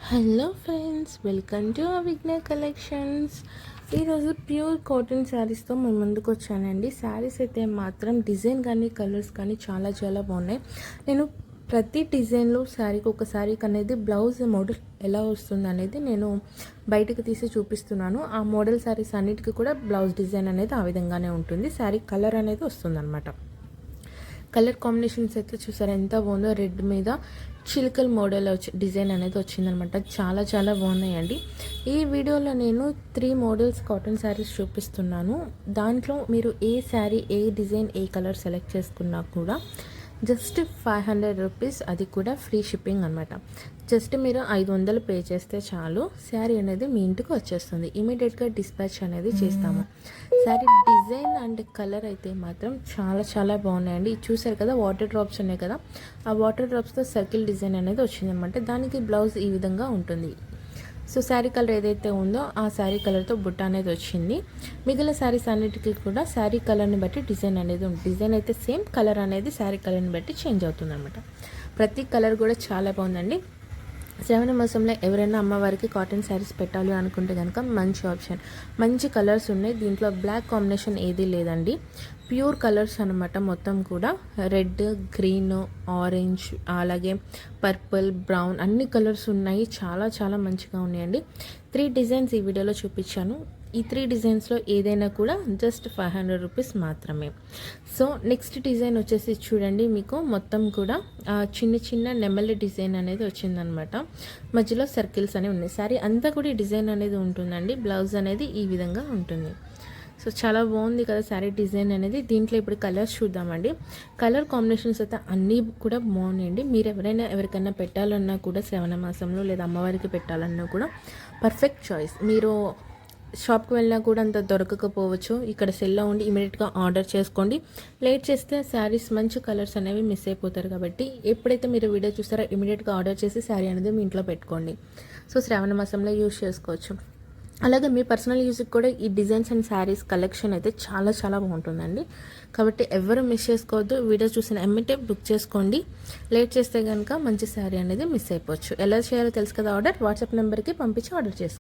Hello friends, welcome to Avigna collections. ఈరోజు pure cotton శారీస్తో మేము ముందుకు వచ్చానండి. శారీస్ అయితే మాత్రం డిజైన్ కానీ కలర్స్ కానీ చాలా చాలా బాగున్నాయి. నేను ప్రతి డిజైన్లో శారీకి ఒక శారీకి అనేది బ్లౌజ్ మోడల్ ఎలా వస్తుంది అనేది నేను బయటకు తీసి చూపిస్తున్నాను. ఆ మోడల్ శారీస్ అన్నిటికీ కూడా బ్లౌజ్ డిజైన్ అనేది ఆ విధంగానే ఉంటుంది. శారీ కలర్ అనేది వస్తుంది అనమాట. కలర్ కాంబినేషన్స్ అయితే చూసారు ఎంత బాగుందో. రెడ్ మీద చిలుకల్ మోడల్ డిజైన్ అనేది వచ్చిందనమాట. చాలా చాలా బాగున్నాయండి. ఈ వీడియోలో నేను 3 మోడల్స్ కాటన్ శారీస్ చూపిస్తున్నాను. దాంట్లో మీరు ఏ శారీ, ఏ డిజైన్, ఏ కలర్ సెలెక్ట్ చేసుకున్నా కూడా జస్ట్ 500 రూపీస్, అది కూడా ఫ్రీ షిప్పింగ్ అనమాట. జస్ట్ మీరు 500 పే చేస్తే చాలు, శారీ అనేది మీ ఇంటికి వచ్చేస్తుంది. ఇమీడియట్గా డిస్పాచ్ అనేది చేస్తాము. శారీ డిజైన్ అండ్ కలర్ అయితే మాత్రం చాలా చాలా బాగున్నాయండి. చూసారు కదా, వాటర్ డ్రాప్స్ ఉన్నాయి కదా, ఆ వాటర్ డ్రాప్స్తో సర్కిల్ డిజైన్ అనేది వచ్చిందనమాట. దానికి బ్లౌజ్ ఈ విధంగా ఉంటుంది. సో శారీ కలర్ ఏదైతే ఉందో ఆ శారీ కలర్తో బుట్ట అనేది వచ్చింది. మిగిలిన శారీస్ అన్నిటికీ కూడా శారీ కలర్ని బట్టి డిజైన్ అనేది ఉంటుంది. డిజైన్ అయితే సేమ్, కలర్ అనేది శారీ కలర్ని బట్టి చేంజ్ అవుతుంది అనమాట. ప్రతి కలర్ కూడా చాలా బాగుందండి. శ్రావణ మాసంలో ఎవరైనా అమ్మవారికి కాటన్ శారీస్ పెట్టాలి అనుకుంటే కనుక మంచి ఆప్షన్. మంచి కలర్స్ ఉన్నాయి. దీంట్లో బ్లాక్ కాంబినేషన్ ఏదీ లేదండి. ప్యూర్ కలర్స్ అనమాట. మొత్తం కూడా రెడ్, గ్రీన్, ఆరెంజ్, అలాగే పర్పుల్, బ్రౌన్ అన్ని కలర్స్ ఉన్నాయి. చాలా చాలా మంచిగా ఉన్నాయండి. 3 డిజైన్స్ ఈ వీడియోలో చూపించాను. ఈ 3 డిజైన్స్లో ఏదైనా కూడా జస్ట్ 500 రూపీస్ మాత్రమే. సో నెక్స్ట్ డిజైన్ వచ్చేసి చూడండి, మీకు మొత్తం కూడా చిన్న చిన్న నెమలి డిజైన్ అనేది వచ్చిందనమాట. మధ్యలో సర్కిల్స్ అనేవి ఉన్నాయి. సారీ అంతా కూడా ఈ డిజైన్ అనేది ఉంటుందండి. బ్లౌజ్ అనేది ఈ విధంగా ఉంటుంది. సో చాలా బాగుంది కదా శారీ డిజైన్ అనేది. దీంట్లో ఇప్పుడు కలర్స్ చూద్దామండి. కలర్ కాంబినేషన్స్ అయితే అన్నీ కూడా బాగున్నాయండి. మీరు ఎవరికైనా పెట్టాలన్నా కూడా శ్రావణ మాసంలో లేదా అమ్మవారికి పెట్టాలన్నా కూడా పర్ఫెక్ట్ చాయిస్. మీరు షాప్కి వెళ్ళినా కూడా అంత దొరకకపోవచ్చు. ఇక్కడ సెల్లో ఉండి ఇమీడియట్గా ఆర్డర్ చేసుకోండి. లేట్ చేస్తే శారీస్ మంచి కలర్స్ అనేవి మిస్ అయిపోతారు. కాబట్టి ఎప్పుడైతే మీరు వీడియో చూస్తారో ఇమీడియట్గా ఆర్డర్ చేసి శారీ అనేది మీ ఇంట్లో పెట్టుకోండి. సో శ్రావణ మాసంలో యూజ్ చేసుకోవచ్చు. అలాగే మీ పర్సనల్ యూజ్కి కూడా ఈ డిజైన్స్ అండ్ శారీస్ కలెక్షన్ అయితే చాలా చాలా బాగుంటుందండి. కాబట్టి ఎవరు మిస్ చేసుకోవద్దు. వీడియో చూసిన ఎమ్మిటే బుక్ చేసుకోండి. లేట్ చేస్తే కనుక మంచి శారీ అనేది మిస్ అయిపోవచ్చు. ఎలా చేయాలో తెలుసు కదా. ఆర్డర్ వాట్సాప్ నెంబర్కి పంపించి ఆర్డర్ చేసుకోండి.